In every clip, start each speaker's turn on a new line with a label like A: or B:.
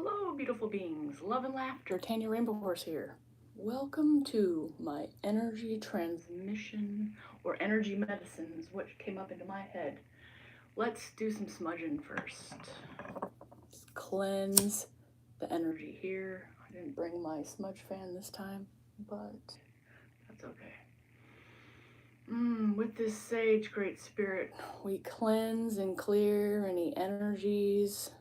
A: Hello, beautiful beings. Love and laughter. Tanya Rainbow Horse here. Welcome to my energy transmission or energy medicines, which came up into my head. Let's do some smudging first. Let's cleanse the energy here. I didn't bring my smudge fan this time, but that's okay. With this sage, Great Spirit, we cleanse and clear any energies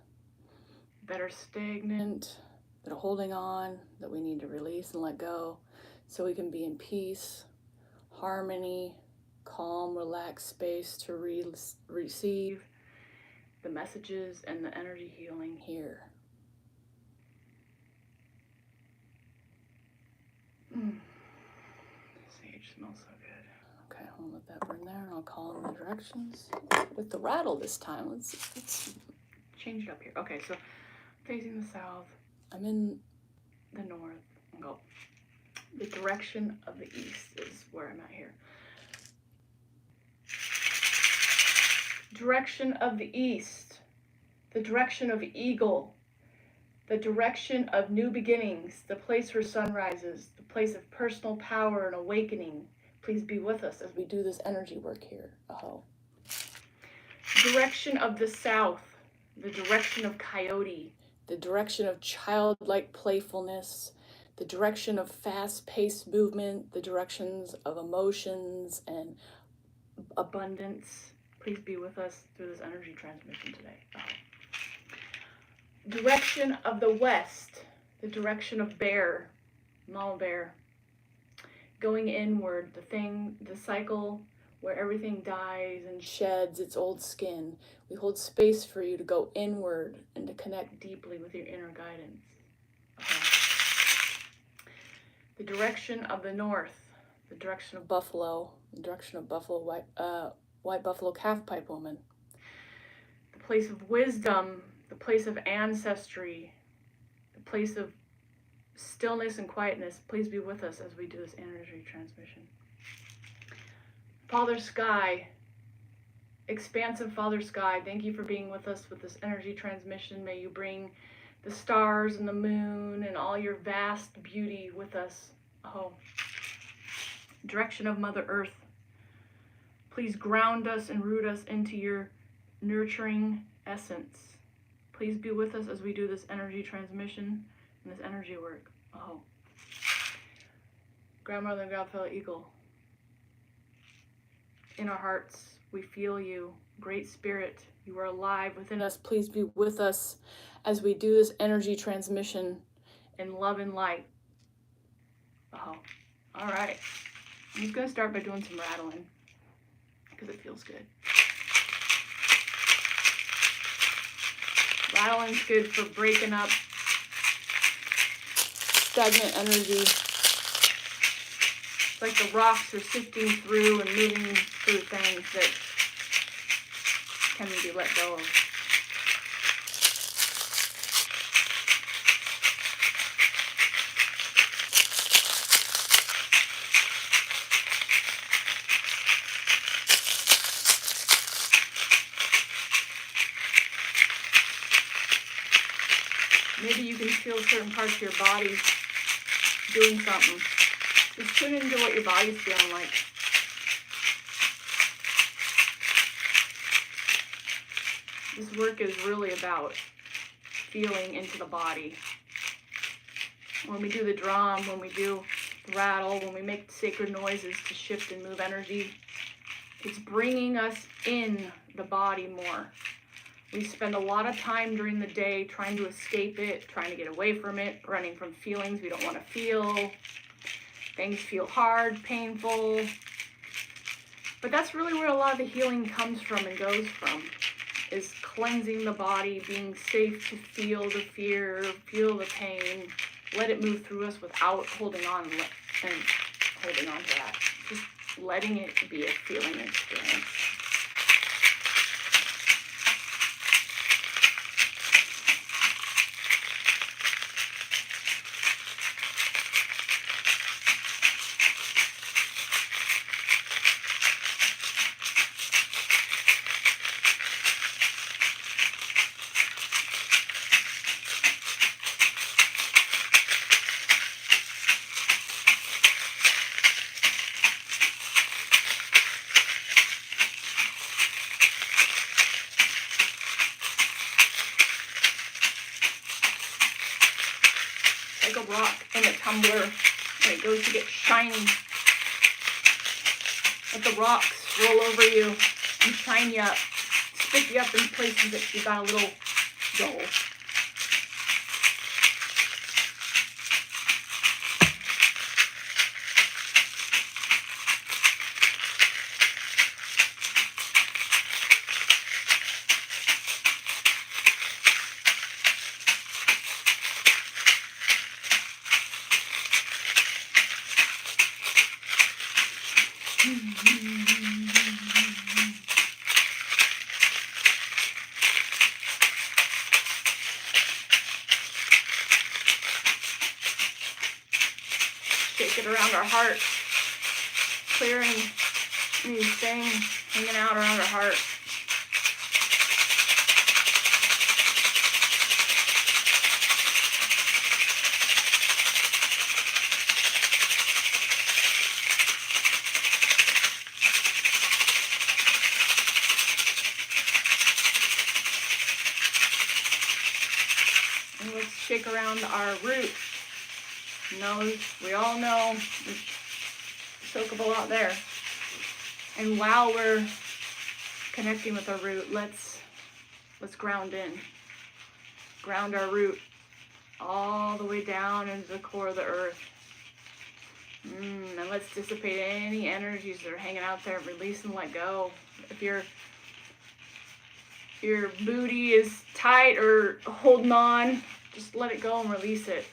A: that are stagnant, that are holding on, that we need to release and let go so we can be in peace, harmony, calm, relaxed space to receive the messages and the energy healing here. Sage smells so good. Okay, I'll let that burn there and I'll call in the directions with the rattle this time. Let's change it up here. Okay, so facing the south, I'm in the north, and go. The direction of the east is where I'm at here. Direction of the east, the direction of eagle, the direction of new beginnings, the place where sun rises, the place of personal power and awakening. Please be with us as we do this energy work here. Aho. Direction of the south, the direction of coyote, the direction of childlike playfulness, the direction of fast-paced movement, the directions of emotions and abundance. Please be with us through this energy transmission today. Direction of the west, the direction of bear, mama bear, going inward, the cycle where everything dies and sheds its old skin. We hold space for you to go inward and to connect deeply with your inner guidance. The direction of the north, the direction of buffalo, the direction of buffalo, white buffalo calf pipe woman. The place of wisdom, the place of ancestry, the place of stillness and quietness. Please be with us as we do this energy transmission. Father Sky, expansive Father Sky, thank you for being with us with this energy transmission. May you bring the stars and the moon and all your vast beauty with us. Oh, direction of Mother Earth. Please ground us and root us into your nurturing essence. Please be with us as we do this energy transmission and this energy work. Oh, Grandmother and Godfellow Eagle. In our hearts, we feel you. Great Spirit, you are alive within us. Please be with us as we do this energy transmission in love and light. Oh, all right. I'm just going to start by doing some rattling because it feels good. Rattling's good for breaking up stagnant energy. It's like the rocks are sifting through and moving through things that can be let go of. Maybe you can feel certain parts of your body doing something. Just tune into what your body's feeling like. This work is really about feeling into the body. When we do the drum, when we do the rattle, when we make sacred noises to shift and move energy, it's bringing us in the body more. We spend a lot of time during the day trying to escape it, trying to get away from it, running from feelings we don't want to feel. Things feel hard, painful. But that's really where a lot of the healing comes from and goes from, is cleansing the body, being safe to feel the fear, feel the pain, let it move through us without holding on and holding on to that. Just letting it be a feeling experience. tumbler when it goes to get shiny. Let the rocks roll over you and shine you up, spit you up in places that you got a little dull. Shake it around our heart, clearing anything hanging out around our heart. And let's shake around our root. We all know there's soakable out there. And while we're connecting with our root, let's ground in. Ground our root all the way down into the core of the earth. And let's dissipate any energies that are hanging out there. Release and let go. If your booty is tight or holding on, just let it go and release it.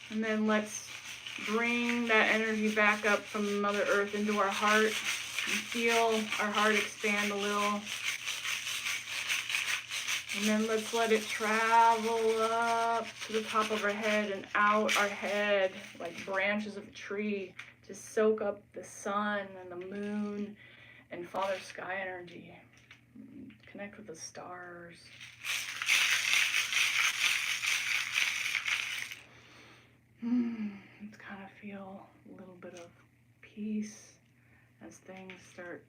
A: And then let's bring that energy back up from Mother Earth into our heart and feel our heart expand a little. And then let's let it travel up to the top of our head and out our head like branches of a tree to soak up the sun and the moon and Father Sky energy. Connect with the stars. Let's kind of feel a little bit of peace as things start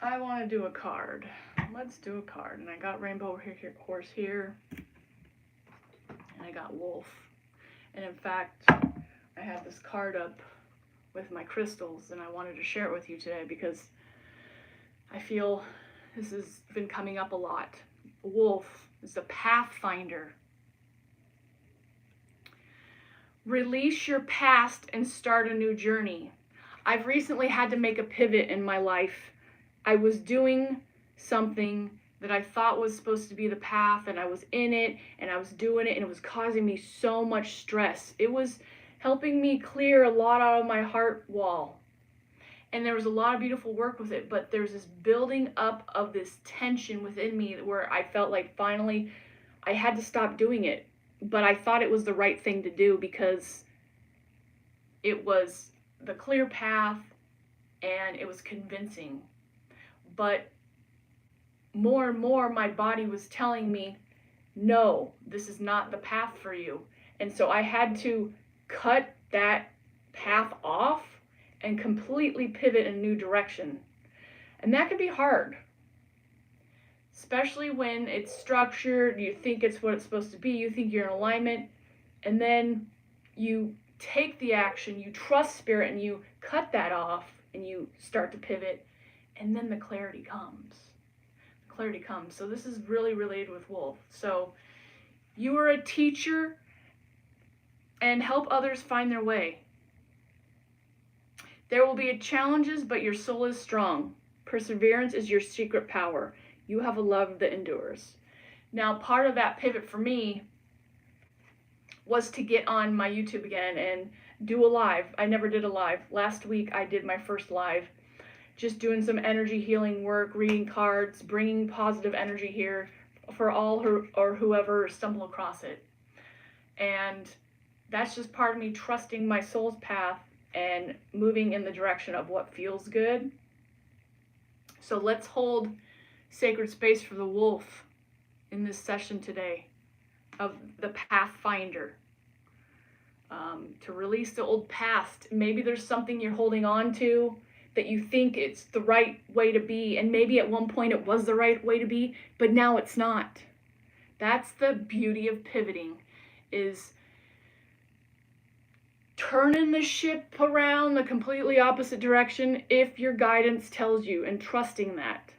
A: I want to do a card. Let's do a card. And I got Rainbow Horse here. And I got Wolf. And in fact, I have this card up with my crystals, and I wanted to share it with you today because I feel this has been coming up a lot. Wolf is the pathfinder. Release your past and start a new journey. I've recently had to make a pivot in my life. I was doing something that I thought was supposed to be the path, and I was in it, and I was doing it, and it was causing me so much stress. It was helping me clear a lot out of my heart wall. And there was a lot of beautiful work with it, but there's this building up of this tension within me where I felt like finally I had to stop doing it. But I thought it was the right thing to do because it was the clear path and it was convincing. But more and more my body was telling me, no, this is not the path for you. And so I had to cut that path off and completely pivot in a new direction. And that can be hard, especially when it's structured, you think it's what it's supposed to be, you think you're in alignment, and then you take the action, you trust spirit, and you cut that off, and you start to pivot, and then the clarity comes. Clarity comes. So this is really related with Wolf. So you are a teacher and help others find their way. There will be challenges, but your soul is strong. Perseverance is your secret power. You have a love that endures. Now, part of that pivot for me was to get on my YouTube again and do a live. I never did a live. Last week, I did my first live. Just doing some energy healing work, reading cards, bringing positive energy here for all or whoever stumble across it. And that's just part of me trusting my soul's path and moving in the direction of what feels good. So let's hold sacred space for the wolf in this session today of the pathfinder. To release the old past. Maybe there's something you're holding on to. that you think it's the right way to be, and maybe at one point it was the right way to be, but now it's not. That's the beauty of pivoting, is turning the ship around the completely opposite direction if your guidance tells you, and trusting that.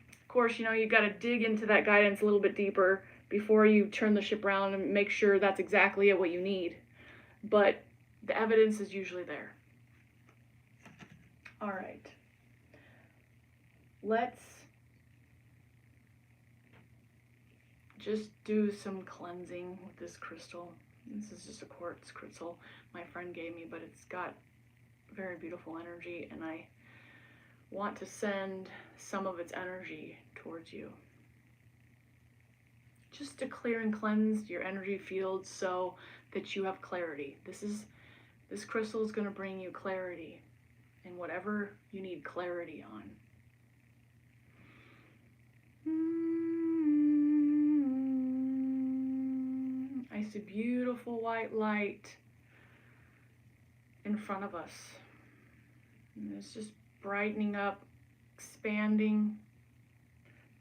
A: Of course, you've got to dig into that guidance a little bit deeper before you turn the ship around and make sure that's exactly what you need. But the evidence is usually there. All right. Let's just do some cleansing with this crystal. This is just a quartz crystal my friend gave me, but it's got very beautiful energy, and I want to send some of its energy towards you, just to clear and cleanse your energy field so that you have clarity. This crystal is going to bring you clarity in whatever you need clarity on. I see beautiful white light in front of us. And it's just brightening up, expanding.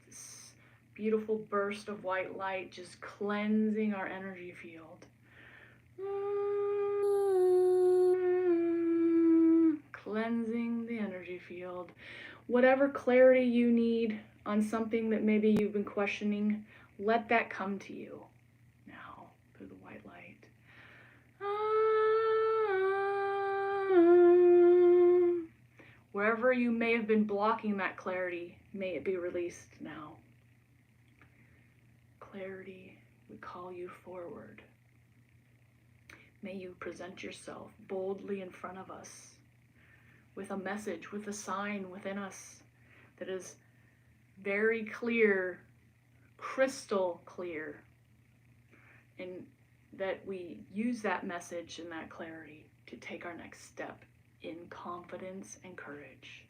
A: This beautiful burst of white light just cleansing our energy field. Cleansing the energy field. Whatever clarity you need on something that maybe you've been questioning, let that come to you now through the white light. Wherever you may have been blocking that clarity, may it be released now. Clarity, we call you forward. May you present yourself boldly in front of us with a message, with a sign within us that is very clear, crystal clear, and that we use that message and that clarity to take our next step in confidence and courage.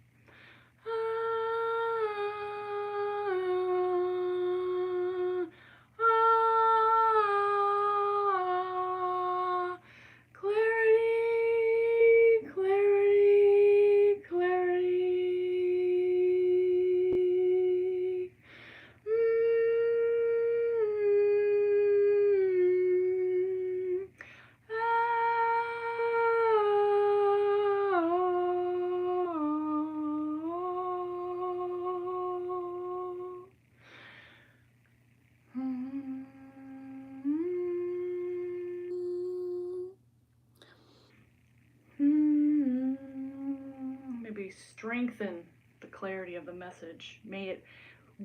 A: Maybe strengthen the clarity of the message. May it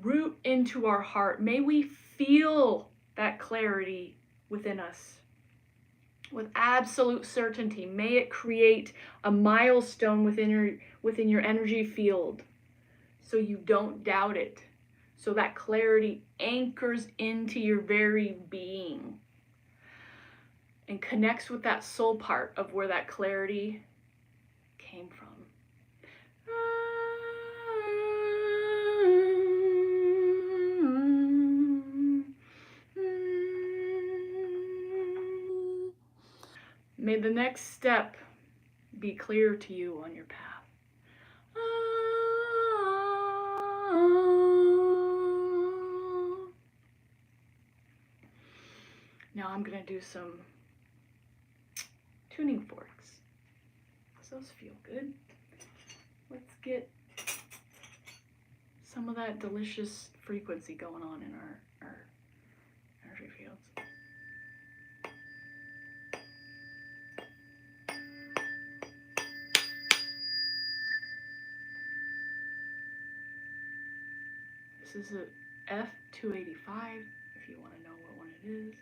A: root into our heart. May we feel that clarity within us with absolute certainty. May it create a milestone within your energy field so you don't doubt it. So that clarity anchors into your very being and connects with that soul part of where that clarity came from. May the next step be clear to you on your path. Now I'm going to do some tuning forks. Those feel good. Let's get some of that delicious frequency going on in our energy fields. This is a F285 if you want to know what one it is.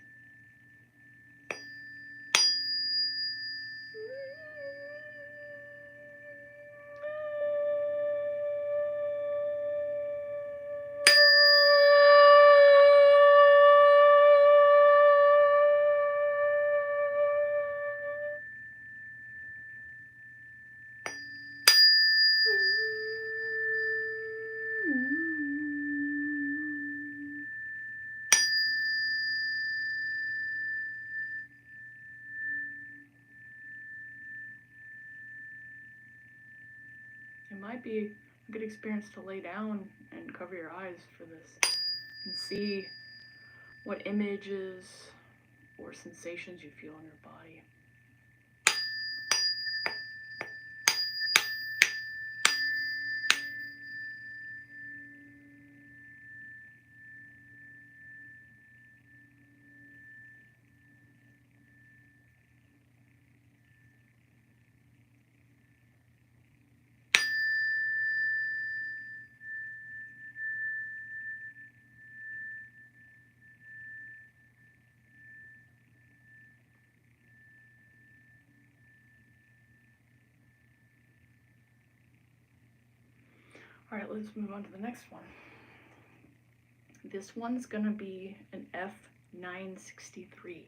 A: might be a good experience to lay down and cover your eyes for this and see what images or sensations you feel in your body. All right, let's move on to the next one. This one's gonna be an F963.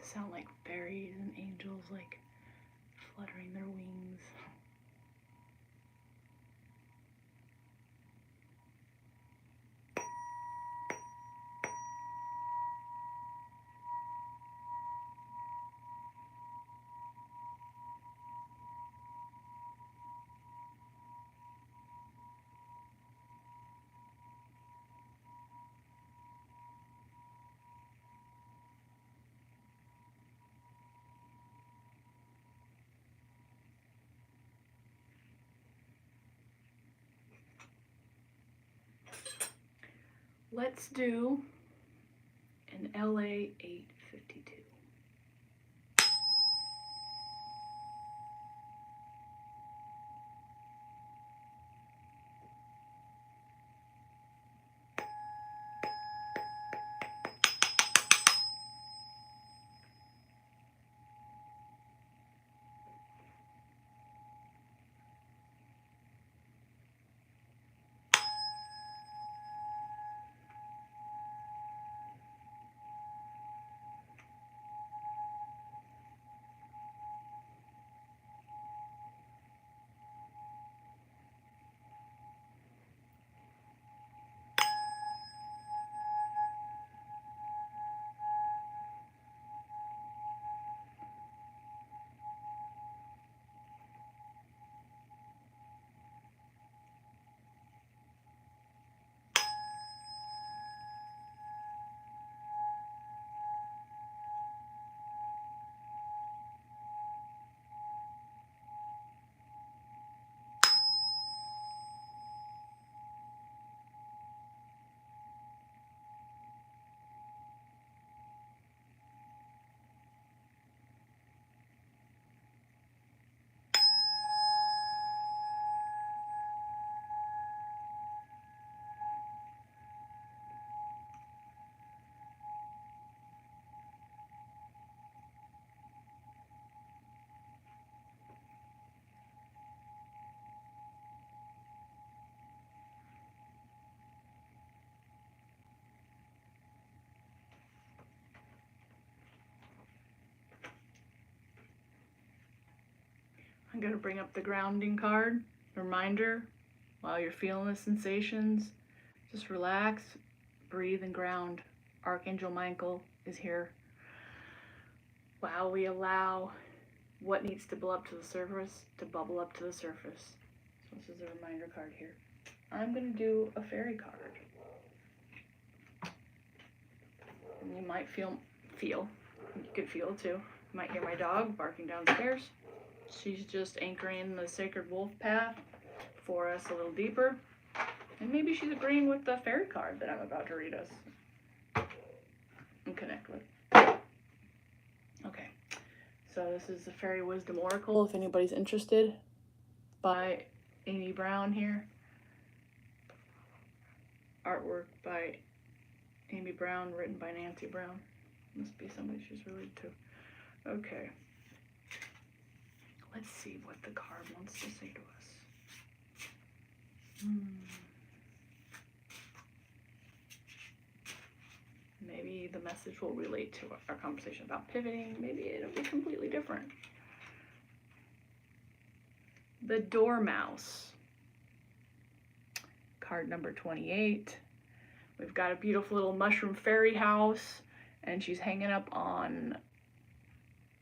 A: These sound like fairies and angels, like fluttering their wings. Let's do an LA 852. I'm going to bring up the grounding card. Reminder, while you're feeling the sensations, just relax, breathe, and ground. Archangel Michael is here. While we allow what needs to bubble up to the surface to bubble up to the surface. So this is a reminder card here. I'm going to do a fairy card. And you might feel, you could feel too. You might hear my dog barking downstairs. She's just anchoring the sacred wolf path for us a little deeper. And maybe she's agreeing with the fairy card that I'm about to read us and connect with. Okay, so this is the Fairy Wisdom Oracle, if anybody's interested, by Amy Brown here. Artwork by Amy Brown, written by Nancy Brown. Must be somebody she's related to. Okay. Let's see what the card wants to say to us. Maybe the message will relate to our conversation about pivoting. Maybe it'll be completely different. The Dormouse. Card number 28. We've got a beautiful little mushroom fairy house, and she's hanging up on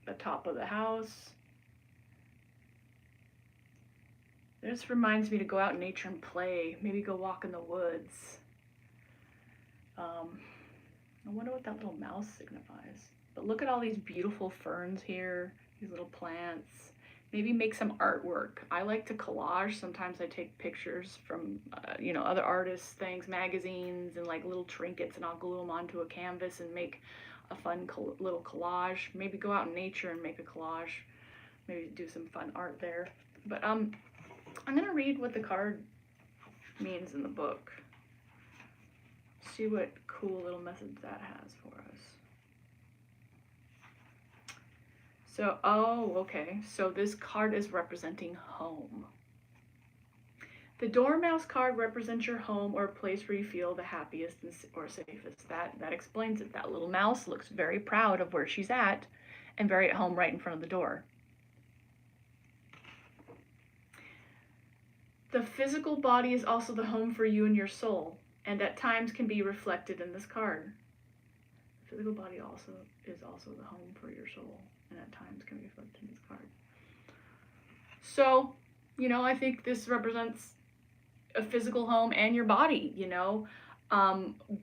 A: the top of the house. This reminds me to go out in nature and play. Maybe go walk in the woods. I wonder what that little mouse signifies. But look at all these beautiful ferns here, these little plants. Maybe make some artwork. I like to collage. Sometimes I take pictures from, other artists' things, magazines, and like little trinkets, and I'll glue them onto a canvas and make a fun little collage. Maybe go out in nature and make a collage. Maybe do some fun art there. But I'm gonna read what the card means in the book. See what cool little message that has for us. So, okay. So this card is representing home. The Dormouse card represents your home or a place where you feel the happiest or safest. That explains it. That little mouse looks very proud of where she's at and very at home right in front of the door. The physical body is also the home for you and your soul, and at times can be reflected in this card. The physical body is also the home for your soul, and at times can be reflected in this card. So, I think this represents a physical home and your body,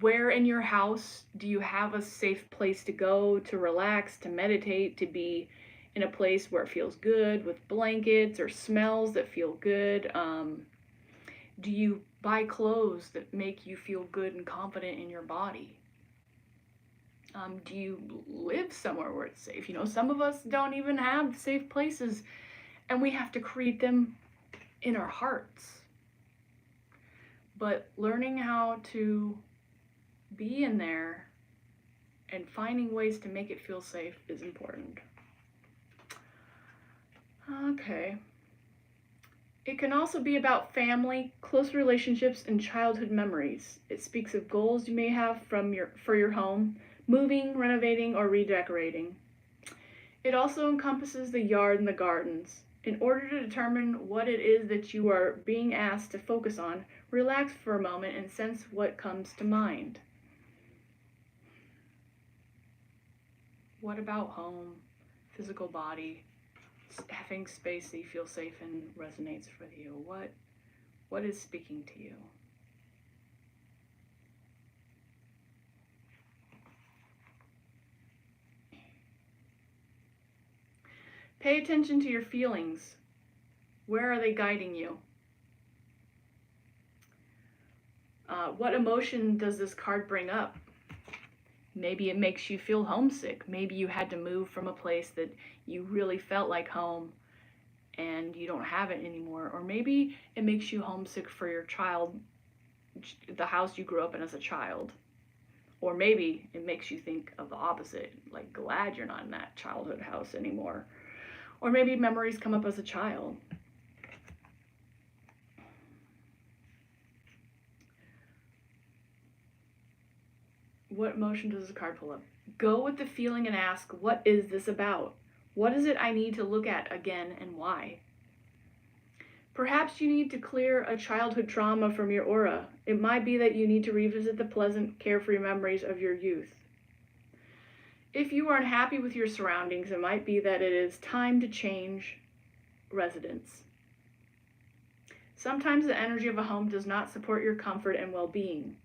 A: Where in your house do you have a safe place to go, to relax, to meditate, to be in a place where it feels good, with blankets or smells that feel good? Do you buy clothes that make you feel good and confident in your body? Do you live somewhere where it's safe? Some of us don't even have safe places, and we have to create them in our hearts. But learning how to be in there and finding ways to make it feel safe is important. Okay. It can also be about family, close relationships, and childhood memories. It speaks of goals you may have for your home, moving, renovating, or redecorating. It also encompasses the yard and the gardens. In order to determine what it is that you are being asked to focus on, relax for a moment and sense what comes to mind. What about home, physical body, having space that you feel safe and resonates with you? What is speaking to you? Pay attention to your feelings. Where are they guiding you? What emotion does this card bring up? Maybe it makes you feel homesick. Maybe you had to move from a place that you really felt like home and you don't have it anymore. Or maybe it makes you homesick for your child, the house you grew up in as a child. Or maybe it makes you think of the opposite, like glad you're not in that childhood house anymore. Or maybe memories come up as a child. What emotion does this card pull up? Go with the feeling and ask, what is this about? What is it I need to look at again and why? Perhaps you need to clear a childhood trauma from your aura. It might be that you need to revisit the pleasant, carefree memories of your youth. If you are unhappy with your surroundings, it might be that it is time to change residence. Sometimes the energy of a home does not support your comfort and well-being.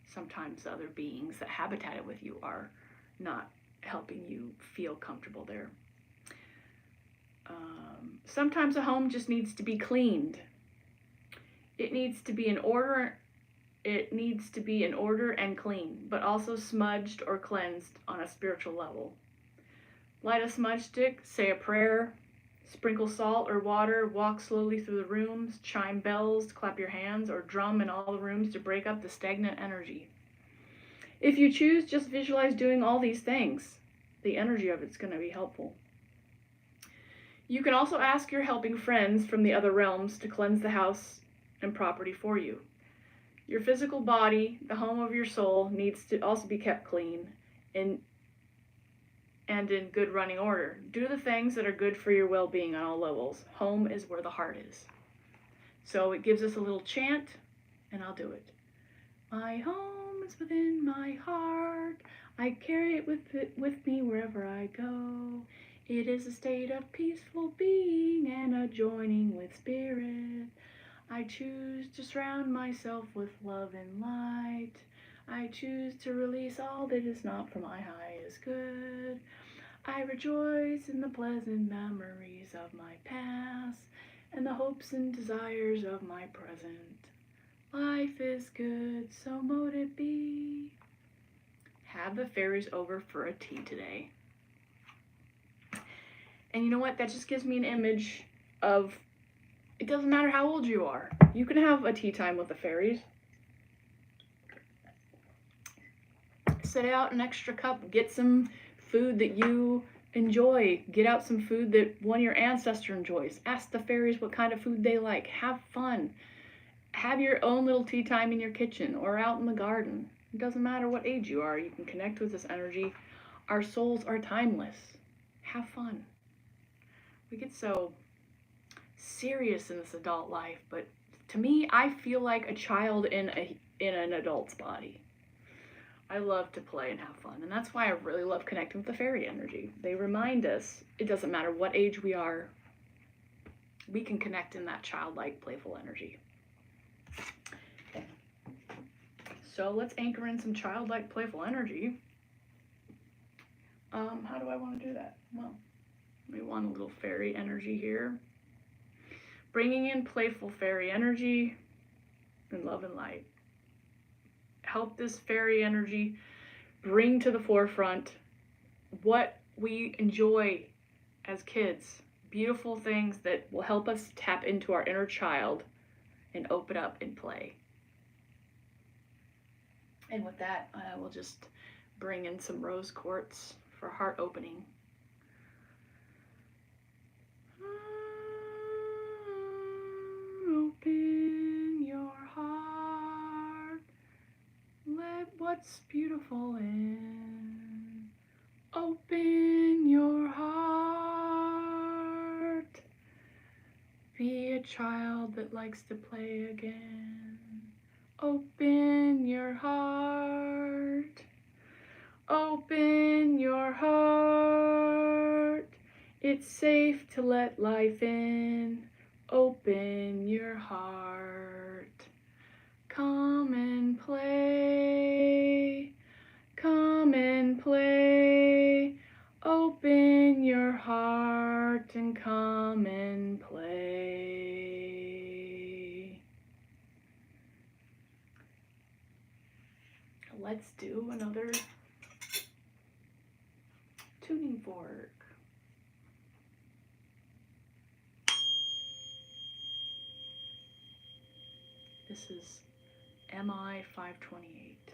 A: Sometimes other beings that habitated with you are not helping you feel comfortable there. Sometimes a home just needs to be cleaned. It needs to be in order. It needs to be in order and clean, but also smudged or cleansed on a spiritual level. Light a smudge stick, say a prayer, sprinkle salt or water, walk slowly through the rooms, chime bells, clap your hands, or drum in all the rooms to break up the stagnant energy. If you choose, just visualize doing all these things. The energy of it's going to be helpful. You can also ask your helping friends from the other realms to cleanse the house and property for you. Your physical body, the home of your soul, needs to also be kept clean and in good running order. Do the things that are good for your well-being on all levels. Home is where the heart is. So it gives us a little chant, and I'll do it. My home is within my heart. I carry it with me wherever I go. It is a state of peaceful being and a joining with spirit. I choose to surround myself with love and light. I choose to release all that is not for my highest good. I rejoice in the pleasant memories of my past and the hopes and desires of my present. Life is good, so mote it be. Have the fairies over for a tea today. And you know what? That just gives me an image of, it doesn't matter how old you are. You can have a tea time with the fairies. Set out an extra cup, get some food that you enjoy. Get out some food that one of your ancestors enjoys. Ask the fairies what kind of food they like. Have fun. Have your own little tea time in your kitchen or out in the garden. It doesn't matter what age you are. You can connect with this energy. Our souls are timeless. Have fun. We get so serious in this adult life, but to me, I feel like a child in an adult's body. I love to play and have fun, and that's why I really love connecting with the fairy energy. They remind us it doesn't matter what age we are, we can connect in that childlike, playful energy. Okay. So let's anchor in some childlike, playful energy. How do I want to do that? Well, we want a little fairy energy here. Bringing in playful fairy energy and love and light. Help this fairy energy bring to the forefront what we enjoy as kids. Beautiful things that will help us tap into our inner child and open up and play. And with that, I will just bring in some rose quartz for heart opening. Open your heart. Let what's beautiful in. Open your heart. Be a child that likes to play again. Open your heart. Open your heart. It's safe to let life in. Open your heart. Come and play. Come and play. Open your heart and come and play. Let's do another tuning fork. This is MI 528.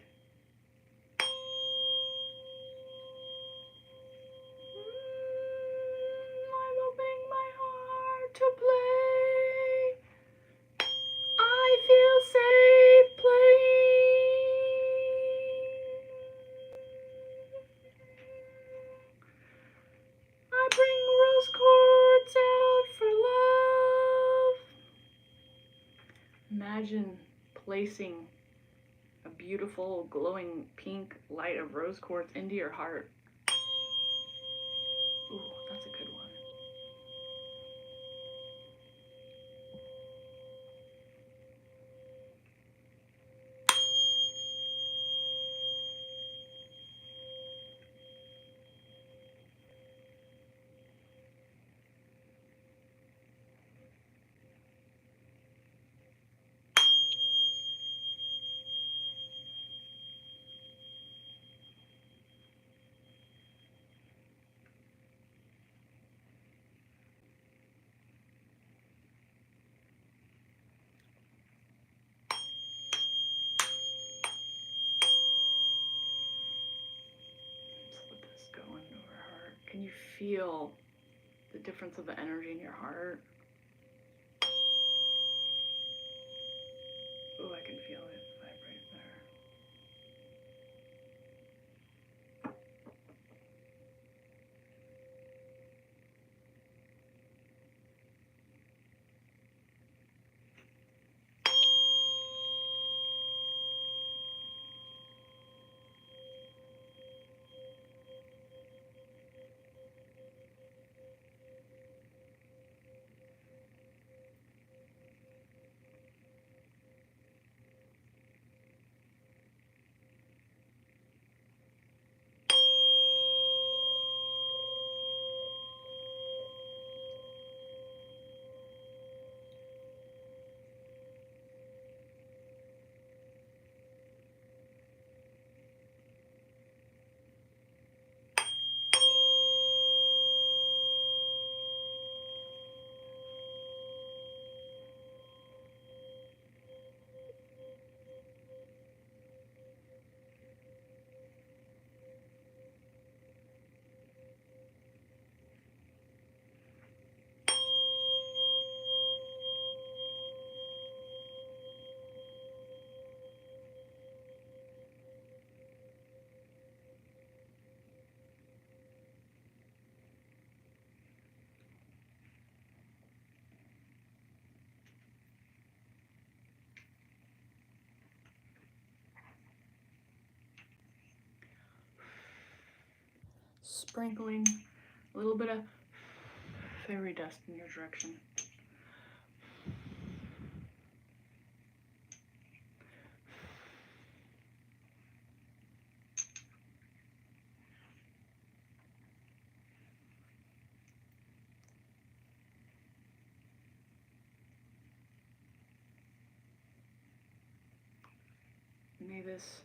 A: I'm opening my heart to play. I feel safe playing. I bring rose quartz out for love. Imagine placing a beautiful glowing pink light of rose quartz into your heart. feel the difference of the energy in your heart. Oh, I can feel it vibrate there. Sprinkling a little bit of fairy dust in your direction. May this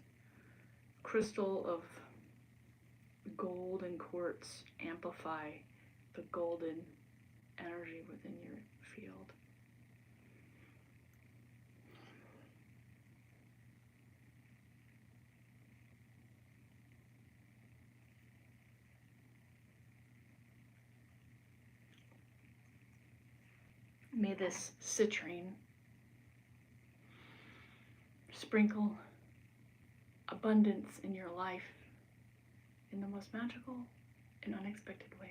A: crystal of gold and quartz amplify the golden energy within your field. May this citrine sprinkle abundance in your life in the most magical and unexpected ways.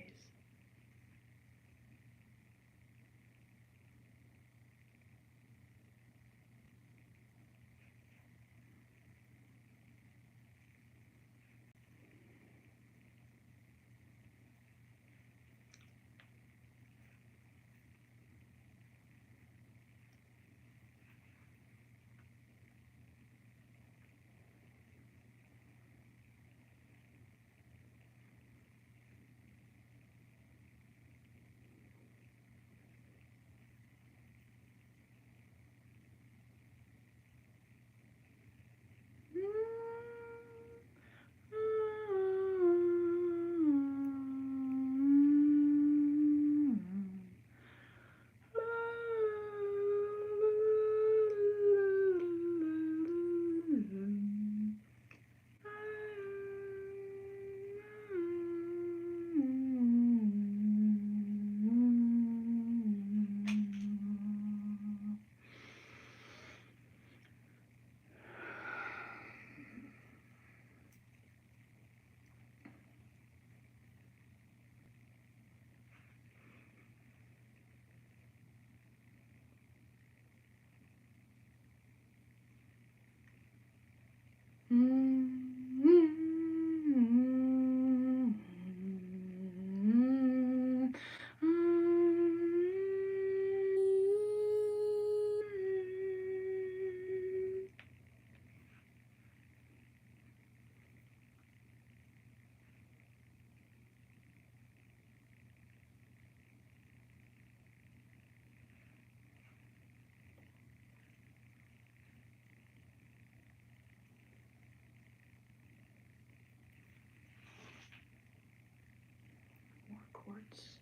A: Quartz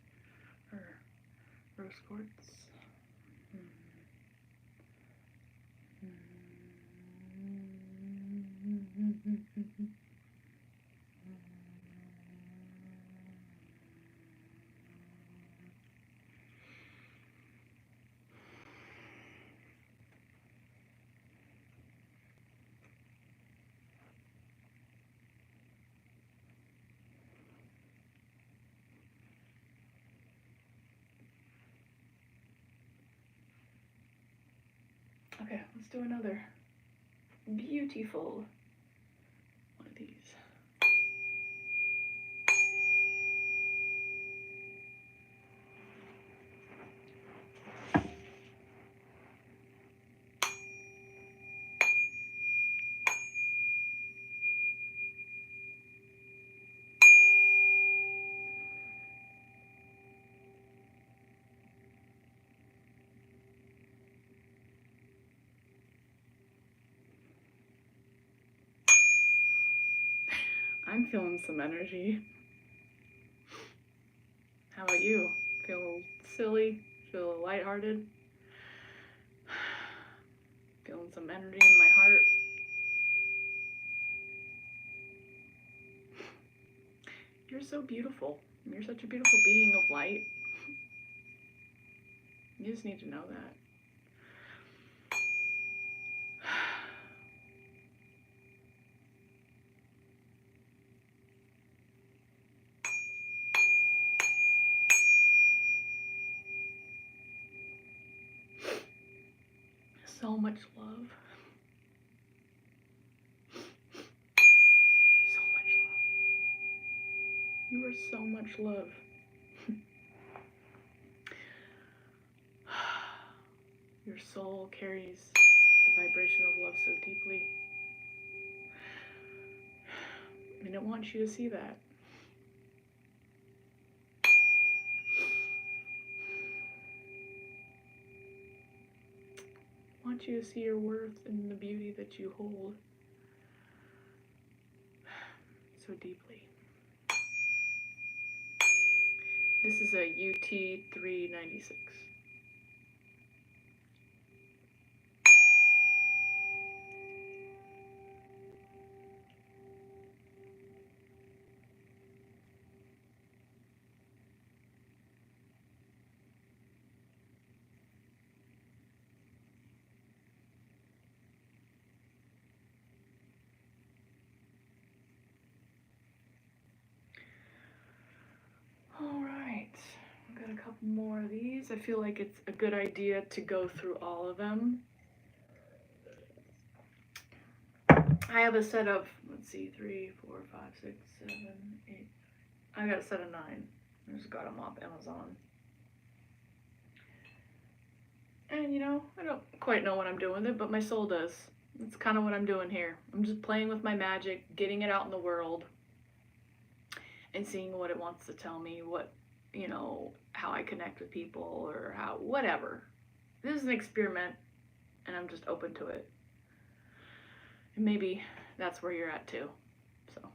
A: or rose quartz. Okay, let's do another beautiful one of these. I'm feeling some energy. How about you? Feel a little silly? Feel a little lighthearted? Feeling some energy in my heart? You're so beautiful. You're such a beautiful being of light. You just need to know that. So much love. So much love. You are so much love. Your soul carries the vibration of love so deeply. And it wants you to see that. It wants you to see your worth and the beauty that you hold so deeply. This is a UT 396. All right, I've got a couple more of these. I feel like it's a good idea to go through all of them. I have a set of, let's see, 3, 4, 5, 6, 7, 8. I got a set of 9. I just got them off Amazon. And you know, I don't quite know what I'm doing with it, but my soul does. That's kind of what I'm doing here. I'm just playing with my magic, getting it out in the world, and seeing what it wants to tell me, what, you know, how I connect with people or how, whatever. This is an experiment, and I'm just open to it. And maybe that's where you're at too. So,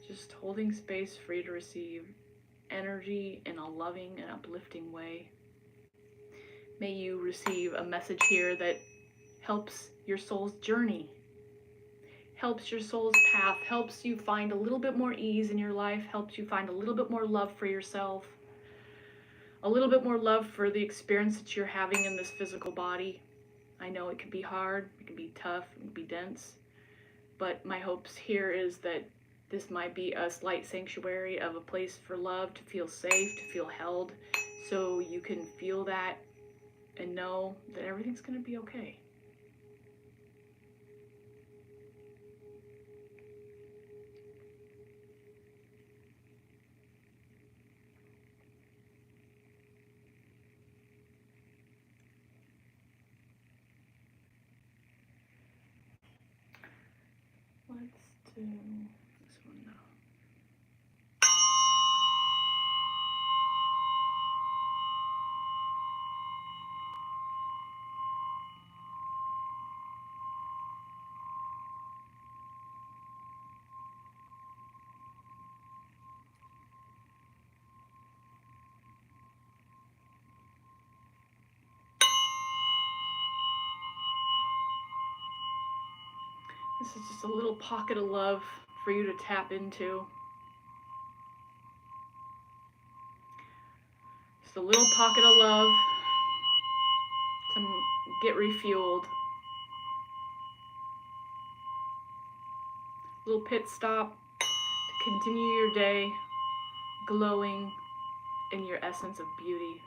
A: just holding space for you to receive energy in a loving and uplifting way. May you receive a message here that helps your soul's journey, helps your soul's path, helps you find a little bit more ease in your life, helps you find a little bit more love for yourself, a little bit more love for the experience that you're having in this physical body. I know it can be hard, it can be tough, it can be dense, but my hopes here is that this might be a slight sanctuary of a place for love, to feel safe, to feel held, so you can feel that and know that everything's going to be okay. Let's do this one now. This is just a little pocket of love for you to tap into. Just a little pocket of love to get refueled. A little pit stop to continue your day glowing in your essence of beauty.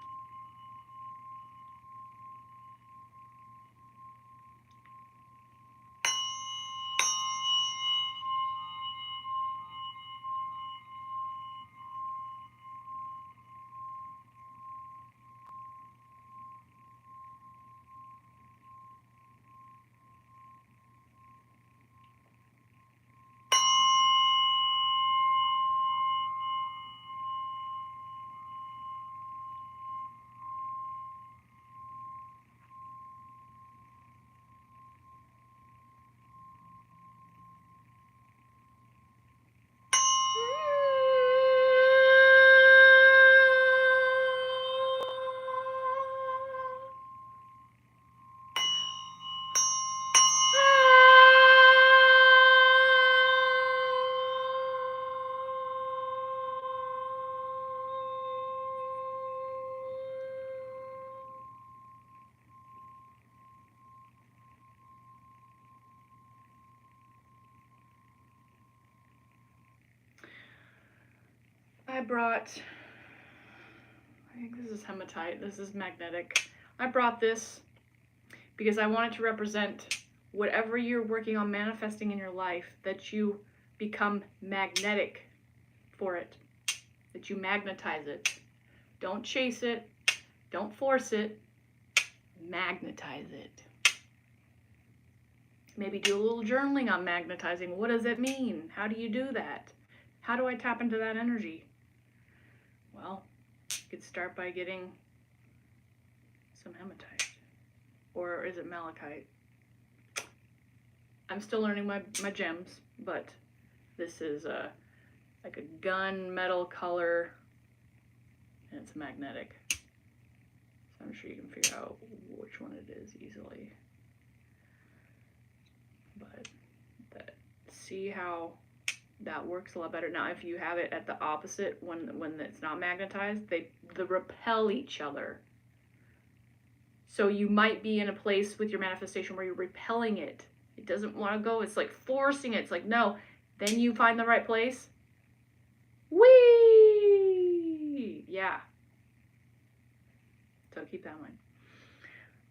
A: I think this is hematite, this is magnetic. I brought this because I want it to represent whatever you're working on manifesting in your life, that you become magnetic for it, that you magnetize it. Don't chase it, don't force it, magnetize it. Maybe do a little journaling on magnetizing. What does it mean? How do you do that? How do I tap into that energy? Well, you could start by getting some hematite. Or is it malachite? I'm still learning my gems, but this is like a gunmetal color, and it's magnetic. So I'm sure you can figure out which one it is easily. But see how that works a lot better. Now, if you have it at the opposite, when it's not magnetized, they repel each other. So you might be in a place with your manifestation where you're repelling it. It doesn't want to go. It's like forcing it. It's like, no. Then you find the right place. Whee! Yeah. So keep that in mind.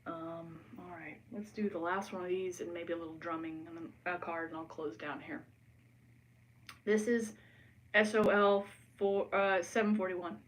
A: All right. Let's do the last one of these and maybe a little drumming and then a card, and I'll close down here. This is SOL 741.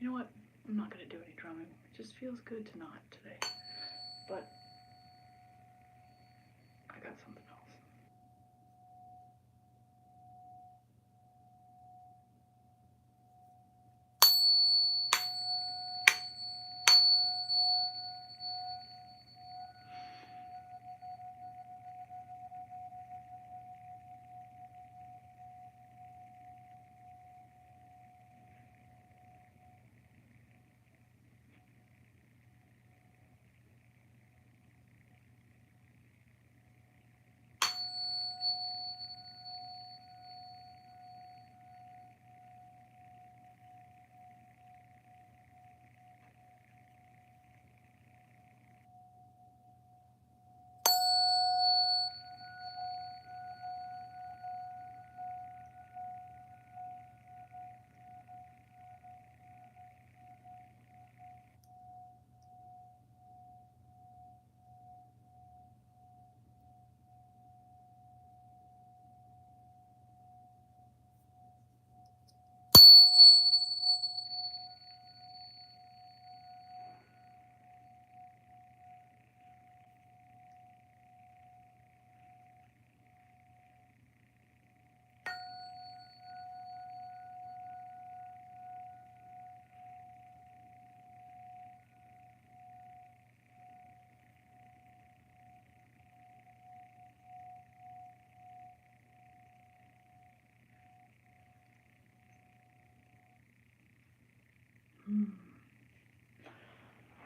A: You know what? I'm not going to do any drumming. It just feels good to not today. But I got something else.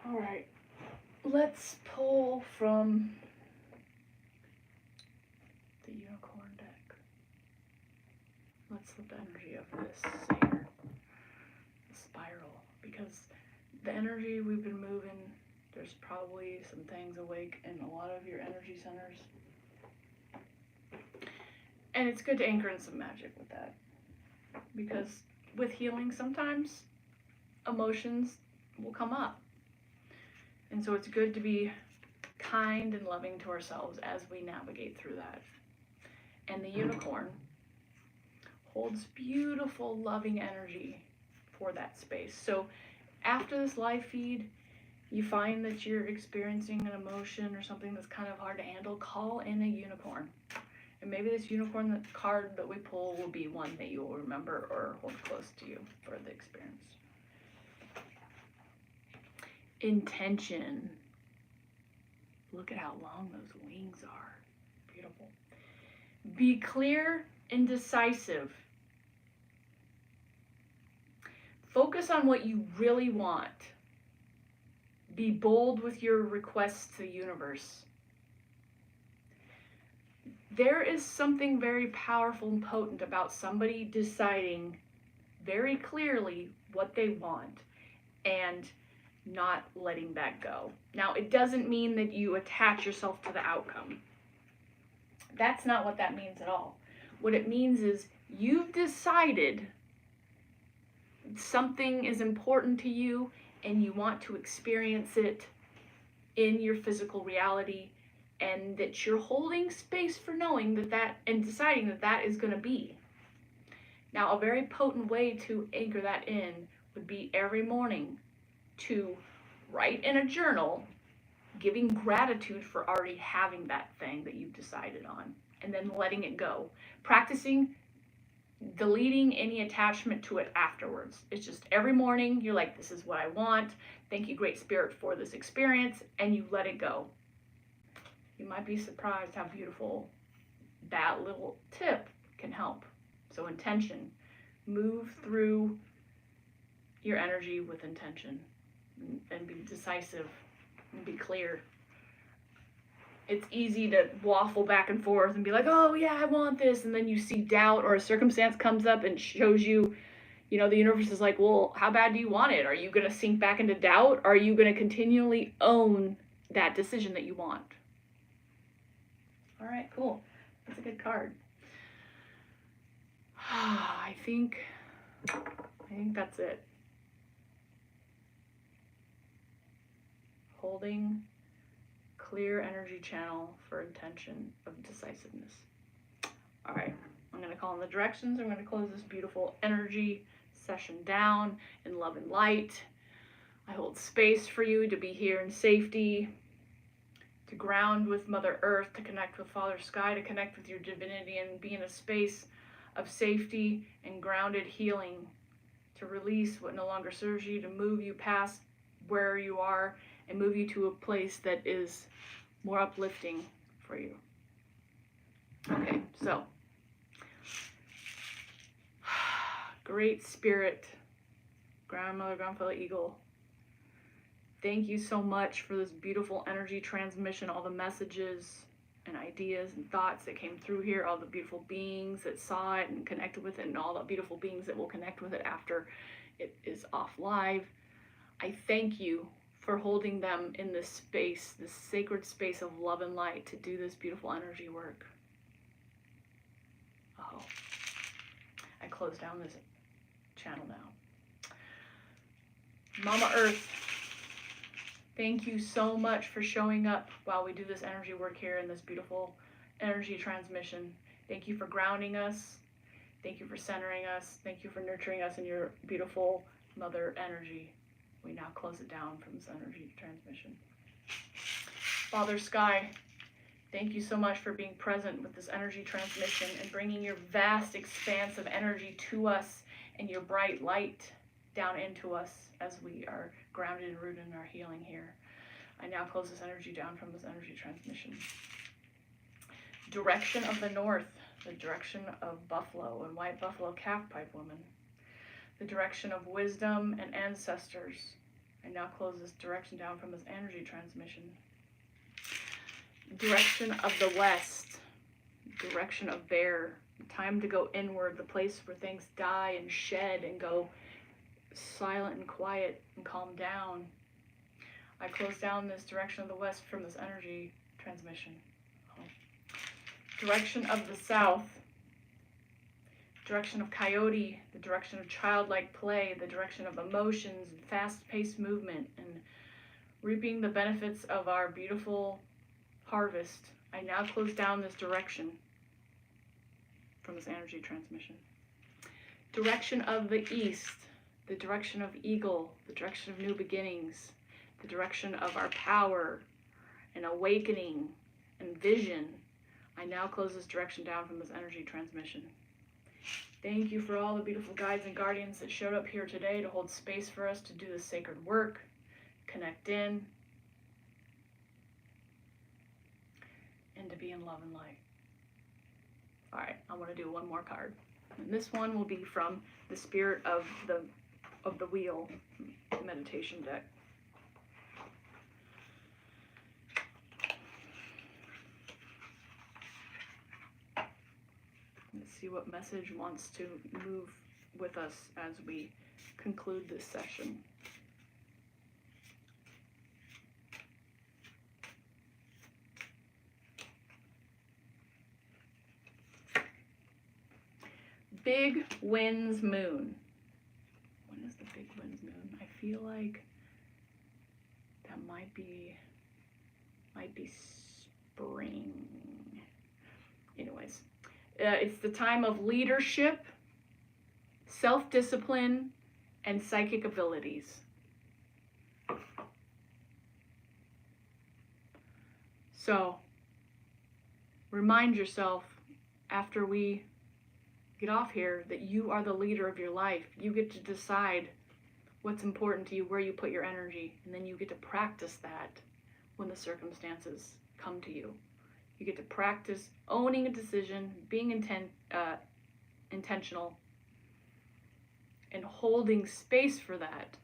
A: All right. Let's pull from the unicorn deck. Let's let the energy of this Satyr, the spiral, because the energy we've been moving, there's probably some things awake in a lot of your energy centers. And it's good to anchor in some magic with that. Because with healing, sometimes emotions will come up. And so it's good to be kind and loving to ourselves as we navigate through that. And the unicorn holds beautiful, loving energy for that space. So after this live feed, you find that you're experiencing an emotion or something that's kind of hard to handle, call in a unicorn. And maybe this unicorn card that we pull will be one that you will remember or hold close to you for the experience. Intention. Look at how long those wings are. Beautiful. Be clear and decisive. Focus on what you really want. Be bold with your requests to the universe. There is something very powerful and potent about somebody deciding very clearly what they want and not letting that go. Now, it doesn't mean that you attach yourself to the outcome. That's not what that means at all. What it means is you've decided something is important to you and you want to experience it in your physical reality, and that you're holding space for knowing that and deciding that is going to be. Now, a very potent way to anchor that in would be every morning to write in a journal giving gratitude for already having that thing that you've decided on, and then letting it go. Practicing deleting any attachment to it afterwards. It's just every morning you're like, this is what I want. Thank you, Great Spirit, for this experience, and you let it go. You might be surprised how beautiful that little tip can help. So intention. Move through your energy with intention and be decisive and be clear. It's easy to waffle back and forth and be like, oh yeah, I want this. And then you see doubt or a circumstance comes up and shows you, the universe is like, well, how bad do you want it? Are you going to sink back into doubt? Or are you going to continually own that decision that you want? All right, cool. That's a good card. I think that's it. Holding clear energy channel for intention of decisiveness. All right, I'm going to call in the directions. I'm going to close this beautiful energy session down in love and light. I hold space for you to be here in safety, to ground with Mother Earth, to connect with Father Sky, to connect with your divinity and be in a space of safety and grounded healing, to release what no longer serves you, to move you past where you are and move you to a place that is more uplifting for you. Okay, so Great Spirit, Grandmother, Grandfather Eagle, thank you so much for this beautiful energy transmission, all the messages and ideas and thoughts that came through here, all the beautiful beings that saw it and connected with it, and all the beautiful beings that will connect with it after it is off live. I thank you for holding them in this space, this sacred space of love and light to do this beautiful energy work. Oh, I close down this channel now. Mama Earth, thank you so much for showing up while we do this energy work here in this beautiful energy transmission. Thank you for grounding us. Thank you for centering us. Thank you for nurturing us in your beautiful mother energy. We now close it down from this energy transmission. Father Sky, thank you so much for being present with this energy transmission and bringing your vast expanse of energy to us and your bright light down into us as we are grounded and rooted in our healing here. I now close this energy down from this energy transmission. Direction of the north, the direction of buffalo and white buffalo calf pipe woman. The direction of wisdom and ancestors. I now close this direction down from this energy transmission. Direction of the west, direction of bear. Time to go inward, the place where things die and shed and go silent and quiet and calm down. I close down this direction of the west from this energy transmission. Direction of the south, direction of coyote, the direction of childlike play, the direction of emotions and fast-paced movement and reaping the benefits of our beautiful harvest. I now close down this direction from this energy transmission. Direction of the east, the direction of eagle, the direction of new beginnings, the direction of our power and awakening and vision. I now close this direction down from this energy transmission. Thank you for all the beautiful guides and guardians that showed up here today to hold space for us to do this sacred work, connect in, and to be in love and light. All right, I want to do one more card. And this one will be from the Spirit of the Wheel meditation deck. Let's see what message wants to move with us as we conclude this session. Big Winds Moon. When is the Big Winds Moon? I feel like that might be spring. Anyways, it's the time of leadership, self-discipline, and psychic abilities. So, remind yourself after we get off here that you are the leader of your life. You get to decide what's important to you, where you put your energy, and then you get to practice that when the circumstances come to you. You get to practice owning a decision, being intentional, and holding space for that,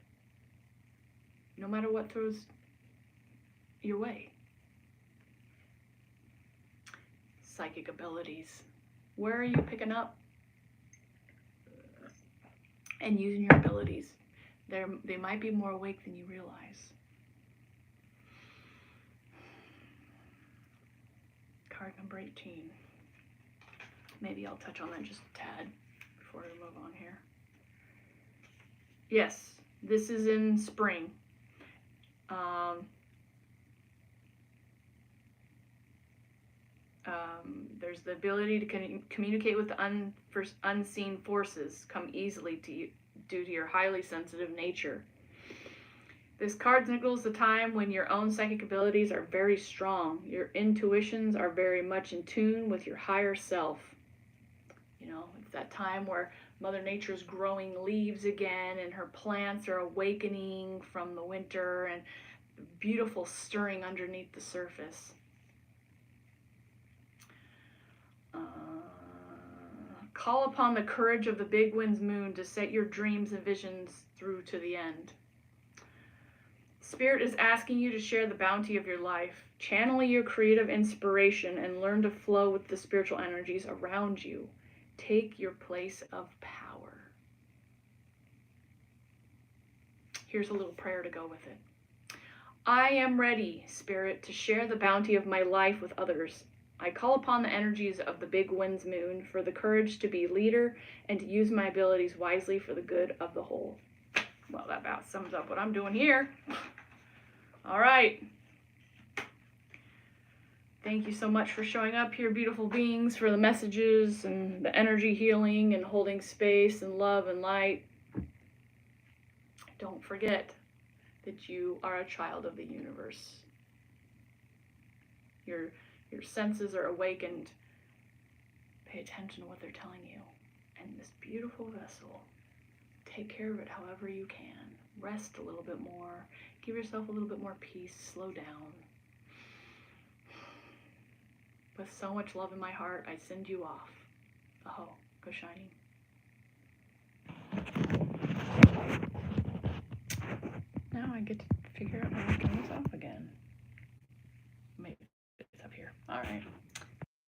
A: no matter what throws your way. Psychic abilities. Where are you picking up and using your abilities? They might be more awake than you realize. Card number 18. Maybe I'll touch on that just a tad before we move on here. Yes, this is in spring. There's the ability to communicate with the unseen forces come easily to you due to your highly sensitive nature. This card signals the time when your own psychic abilities are very strong. Your intuitions are very much in tune with your higher self. You know, it's that time where Mother Nature's growing leaves again and her plants are awakening from the winter and beautiful stirring underneath the surface. Call upon the courage of the Big Winds Moon to set your dreams and visions through to the end. Spirit is asking you to share the bounty of your life. Channel your creative inspiration and learn to flow with the spiritual energies around you. Take your place of power. Here's a little prayer to go with it. I am ready, Spirit, to share the bounty of my life with others. I call upon the energies of the Big Winds Moon for the courage to be leader and to use my abilities wisely for the good of the whole. Well, that about sums up what I'm doing here. All right. Thank you so much for showing up here, beautiful beings, for the messages and the energy healing and holding space and love and light. Don't forget that you are a child of the universe. Your senses are awakened. Pay attention to what they're telling you. And this beautiful vessel, take care of it however you can. Rest a little bit more. Give yourself a little bit more peace. Slow down. With so much love in my heart, I send you off. Aho, go shining. Now I get to figure out how to turn this off again. Maybe it's up here. All right.